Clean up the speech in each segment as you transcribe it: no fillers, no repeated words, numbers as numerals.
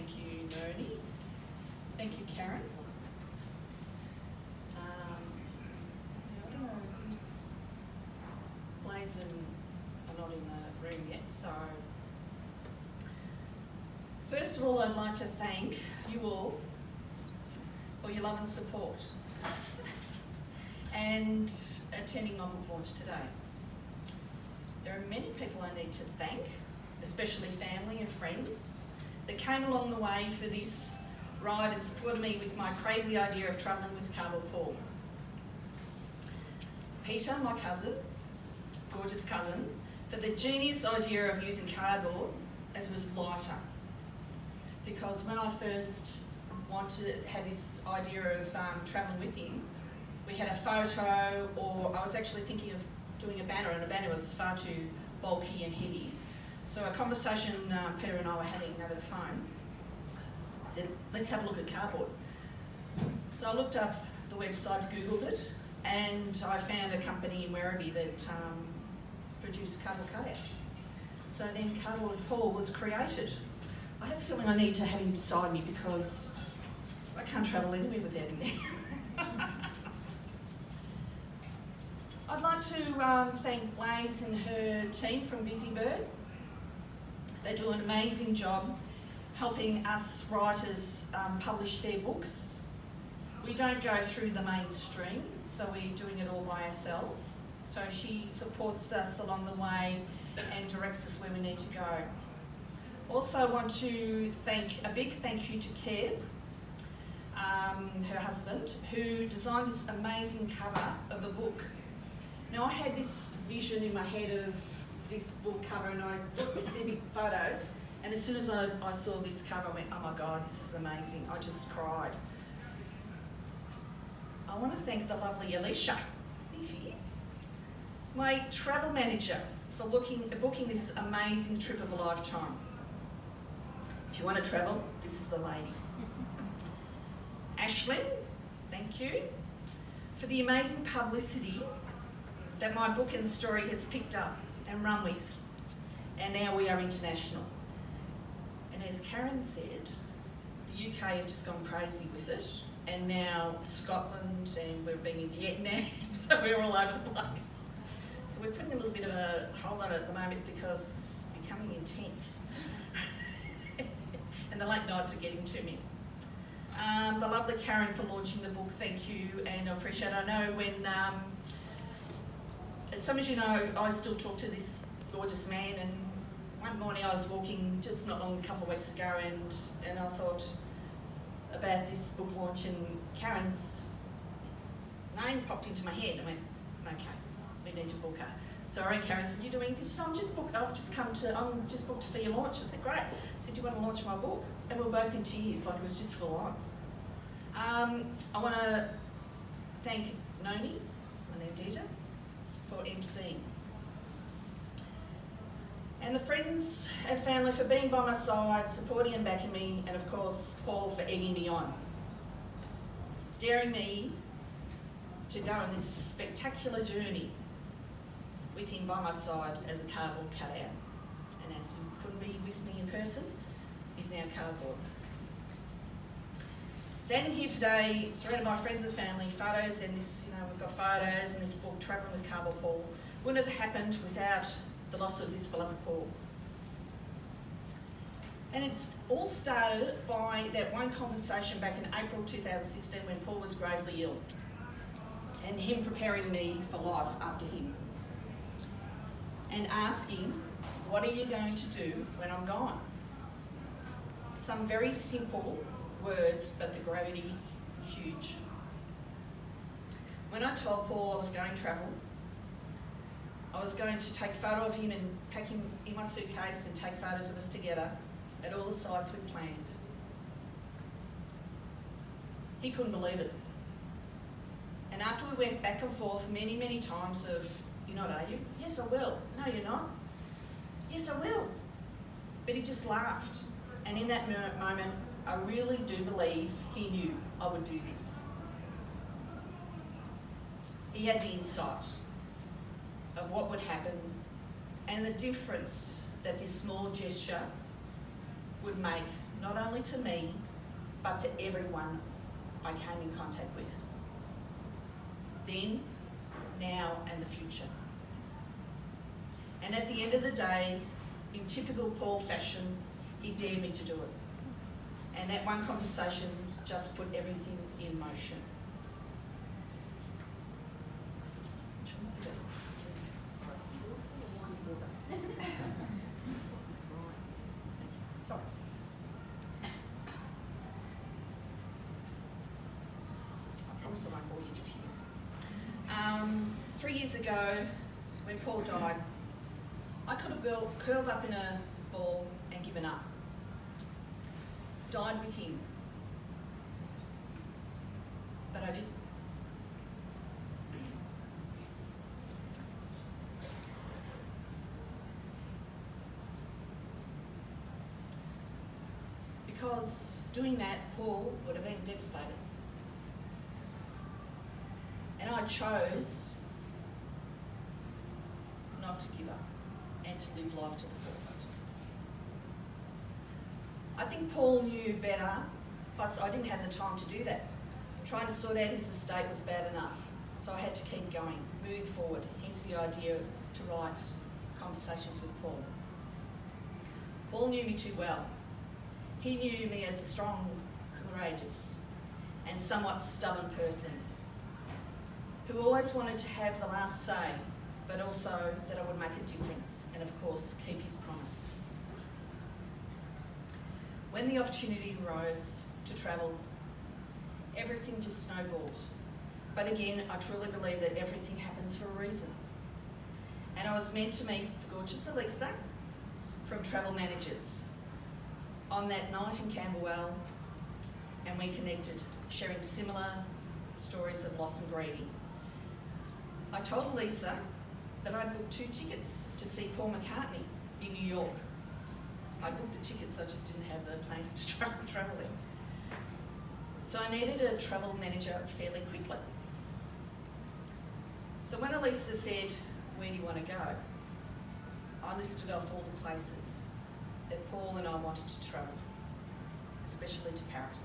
Thank you, Noni. Thank you, Karen. I don't know, Blaze are not in the room yet, so first of all, I'd like to thank you all for your love and support and attending my book launch today. There are many people I need to thank, especially family and friends, that came along the way for this ride and supported me with my crazy idea of travelling with Carlton Football. Peter, my cousin, gorgeous cousin, for the genius idea of using cardboard as it was lighter. Because when I first wanted to have this idea of travelling with him, we had a photo, or I was actually thinking of doing a banner, and a banner was far too bulky and heavy. So a conversation Peter and I were having over the phone said, let's have a look at cardboard. So I looked up the website, Googled it, and I found a company in Werribee that produced cardboard cutouts. So then Cardboard Paul was created. I have a feeling I need to have him beside me because I can't travel anywhere without him there. I'd like to thank Blaze and her team from Busy Bird. They do an amazing job helping us writers publish their books. We don't go through the mainstream, so we're doing it all by ourselves. So she supports us along the way and directs us where we need to go. Also want to thank, a big thank you to Kev, her husband, who designed this amazing cover of the book. Now I had this vision in my head of this book cover, and I looked at the big photos, and as soon as I saw this cover, I went, oh my God, this is amazing. I just cried. I want to thank the lovely Alicia, there she is, my travel manager, for booking this amazing trip of a lifetime. If you want to travel, this is the lady. Ashlyn, thank you, for the amazing publicity that my book and story has picked up and run with, and now we are international. And as Karen said, the UK have just gone crazy with it, and now Scotland, and we're being in Vietnam, so we're all over the place. So we're putting a little bit of a hold on it at the moment because it's becoming intense. And the late nights are getting to me. The lovely Karen for launching the book, thank you, and I appreciate it. I know when, as some of you know, I still talk to this gorgeous man, and one morning I was walking just not long, a couple of weeks ago, and I thought about this book launch, and Karen's name popped into my head. I went, okay, we need to book her. So I rang Karen and said, you do anything? She said, I'm just booked for your launch. I said, great. I said, do you want to launch my book? And we were both in tears, like it was just full on. I want to thank Noni and Edita for emceeing. And the friends and family for being by my side, supporting and backing me, and of course, Paul for egging me on. Daring me to go on this spectacular journey with him by my side as a cardboard cutout. And as he couldn't be with me in person, he's now cardboard. Standing here today, surrounded by friends and family, photos, and this, we've got photos and this book, Travelling with Cardboard Paul, wouldn't have happened without the loss of this beloved Paul. And it's all started by that one conversation back in April 2016 when Paul was gravely ill, and him preparing me for life after him, and asking, what are you going to do when I'm gone? Some very simple words, but the gravity huge. When I told Paul I was going to travel, I was going to take a photo of him and pack him in my suitcase and take photos of us together at all the sites we'd planned. He couldn't believe it. And after we went back and forth many, many times of, you're not, are you? Yes, I will. No, you're not. Yes, I will. But he just laughed. And in that moment, I really do believe he knew I would do this. He had the insight of what would happen and the difference that this small gesture would make, not only to me, but to everyone I came in contact with. Then, now, and the future. And at the end of the day, in typical Paul fashion, he dared me to do it. And that one conversation just put everything in motion. Sorry. I promise I won't bore you to tears. 3 years ago, when Paul died, I could have curled up in a ball and given up. Died with him. But I didn't. Because doing that, Paul would have been devastated. And I chose not to give up and to live life to the fullest. I think Paul knew better, plus I didn't have the time to do that. Trying to sort out his estate was bad enough, so I had to keep going, moving forward, hence the idea to write Conversations with Paul. Paul knew me too well. He knew me as a strong, courageous, and somewhat stubborn person who always wanted to have the last say, but also that I would make a difference and, of course, keep his promise. When the opportunity arose to travel, everything just snowballed. But again, I truly believe that everything happens for a reason. And I was meant to meet the gorgeous Elisa from Travel Managers on that night in Camberwell, and we connected, sharing similar stories of loss and grieving. I told Elisa that I'd booked 2 tickets to see Paul McCartney in New York. I booked the tickets, I just didn't have the plans to travel there. So I needed a travel manager fairly quickly. So when Elisa said, "Where do you want to go?" I listed off all the places that Paul and I wanted to travel, especially to Paris.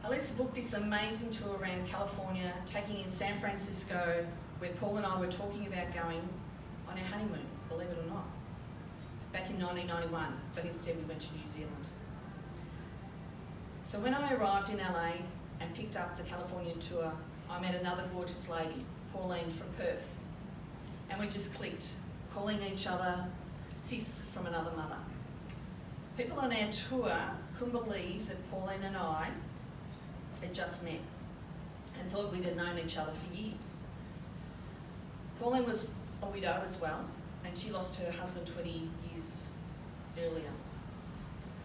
Elisa booked this amazing tour around California, taking in San Francisco, where Paul and I were talking about going on our honeymoon, believe it or not, back in 1991, but instead we went to New Zealand. So when I arrived in LA and picked up the California tour, I met another gorgeous lady, Pauline from Perth, and we just clicked, calling each other sis from another mother. People on our tour couldn't believe that Pauline and I had just met and thought we'd have known each other for years. Pauline was a widow as well, and she lost her husband 20 years earlier.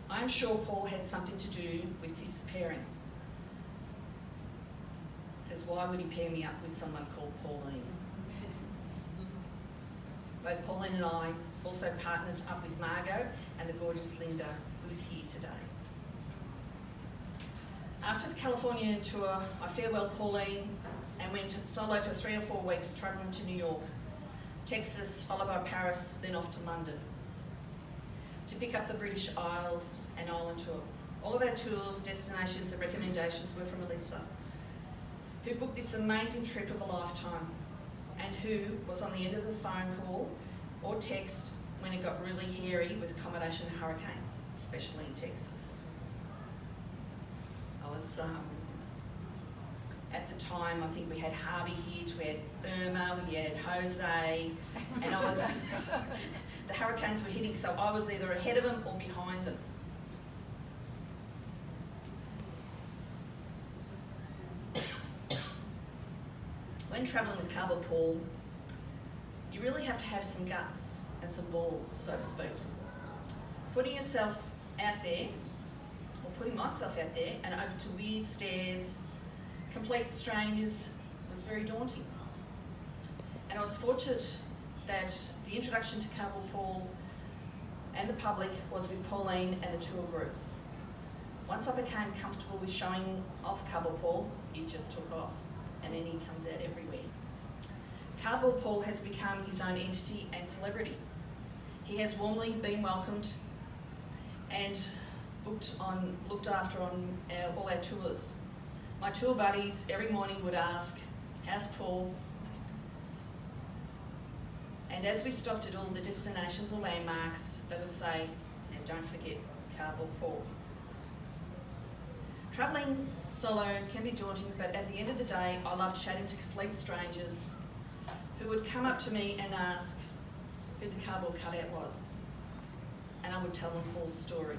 I'm sure Paul had something to do with his pairing, because why would he pair me up with someone called Pauline? Both Pauline and I also partnered up with Margot and the gorgeous Linda, who's here today. After the California tour, I farewelled Pauline and went solo for 3 or 4 weeks, travelling to New York, Texas, followed by Paris, then off to London, to pick up the British Isles and Island tour. All of our tours, destinations and recommendations were from Elisa, who booked this amazing trip of a lifetime and who was on the end of the phone call or text when it got really hairy with accommodation and hurricanes, especially in Texas. I was, at the time, I think we had Harvey hit, we had Irma, we had Jose, and I was, the hurricanes were hitting, so I was either ahead of them or behind them. When travelling with Cowboy Paul, you really have to have some guts and some balls, so to speak. Putting yourself out there, or putting myself out there and over to weird stairs, complete strangers, was very daunting. And I was fortunate that the introduction to Cowboy Paul and the public was with Pauline and the tour group. Once I became comfortable with showing off Cowboy Paul, it just took off, and then he comes out everywhere. Cowboy Paul has become his own entity and celebrity. He has warmly been welcomed and looked after on all our tours. My tour buddies every morning would ask, "How's Paul?" And as we stopped at all the destinations or landmarks, they would say, "And don't forget Cardboard Paul." Travelling solo can be daunting, but at the end of the day, I loved chatting to complete strangers who would come up to me and ask who the cardboard cutout was, and I would tell them Paul's story.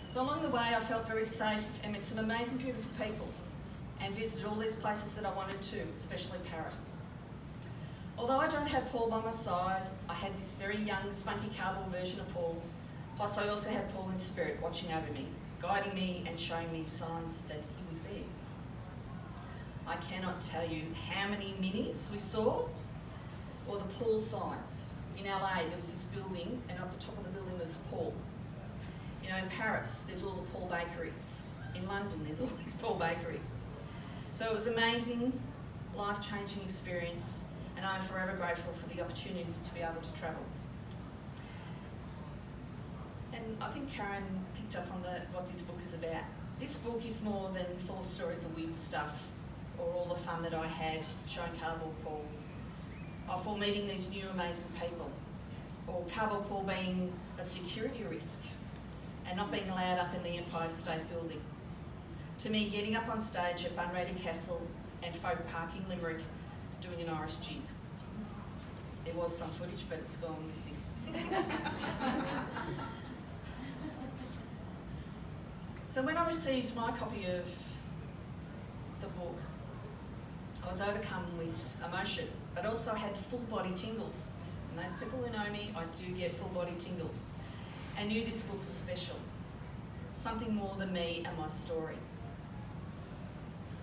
So along the way, I felt very safe and met some amazing, beautiful people, and visited all these places that I wanted to, especially Paris. Although I don't have Paul by my side, I had this very young, spunky cardboard version of Paul, plus I also had Paul in spirit watching over me, guiding me and showing me signs that he was there. I cannot tell you how many minis we saw, or the Paul signs. In LA, there was this building, and at the top of the building was Paul. You know, in Paris, there's all the Paul bakeries. In London, there's all these Paul bakeries. So it was an amazing, life-changing experience, and I'm forever grateful for the opportunity to be able to travel. And I think Karen picked up on what this book is about. This book is more than full of stories of weird stuff, or all the fun that I had showing Cardboard Paul, or for meeting these new amazing people, or Cardboard Paul being a security risk and not being allowed up in the Empire State Building, to me getting up on stage at Bunratty Castle and Folk Park in Limerick doing an Irish jig. There was some footage, but it's gone missing. So when I received my copy of the book, I was overcome with emotion, but also had full body tingles. And those people who know me, I do get full body tingles. And knew this book was special, something more than me and my story.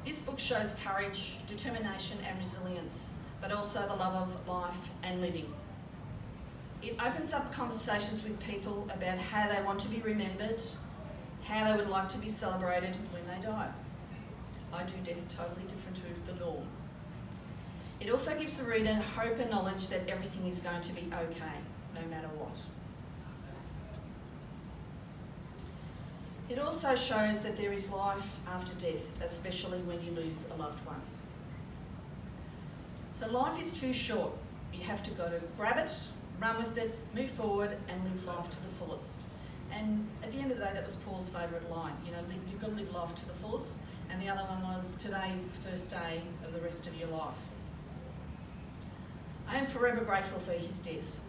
This book shows courage, determination and resilience, but also the love of life and living. It opens up conversations with people about how they want to be remembered, how they would like to be celebrated when they die. I do death totally different to the norm. It also gives the reader hope and knowledge that everything is going to be okay, no matter what. It also shows that there is life after death, especially when you lose a loved one. So life is too short. You have to go to grab it, run with it, move forward and live life to the fullest. And at the end of the day, that was Paul's favourite line. You know, you've got to live life to the fullest. And the other one was, today is the first day of the rest of your life. I am forever grateful for his death,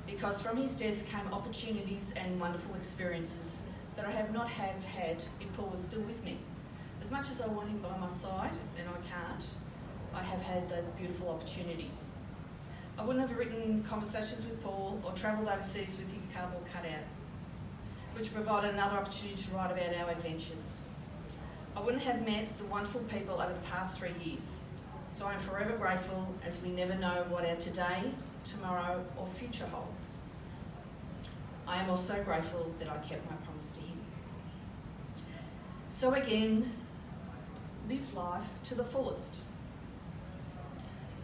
because from his death came opportunities and wonderful experiences that I have not had if Paul was still with me. As much as I want him by my side, and I can't, I have had those beautiful opportunities. I wouldn't have written Conversations with Paul or travelled overseas with his cardboard cutout, which provided another opportunity to write about our adventures. I wouldn't have met the wonderful people over the past 3 years. So I am forever grateful, as we never know what our today, tomorrow or future holds. I am also grateful that I kept my promise to him. So again, live life to the fullest.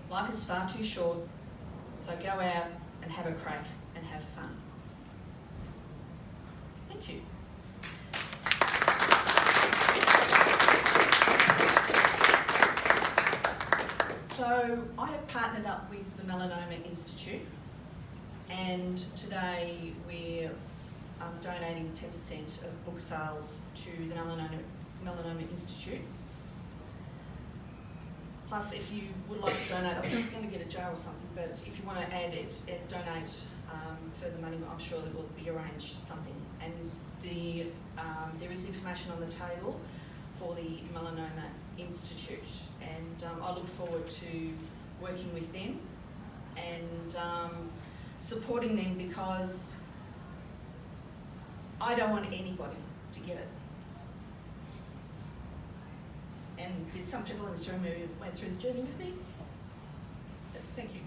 Life is far too short, so go out and have a crack and have fun. Thank you. So I have partnered up with the Melanoma Institute, and today we're donating 10% of book sales to the Melanoma Institute. Plus, if you would like to donate, I'm not going to get a jar or something, but if you want to add it, donate further money, I'm sure that will be arranged something. And there is information on the table for the Melanoma Institute, and I look forward to working with them and supporting them, because I don't want anybody to get it. And there's some people in this room who went through the journey with me. Thank you.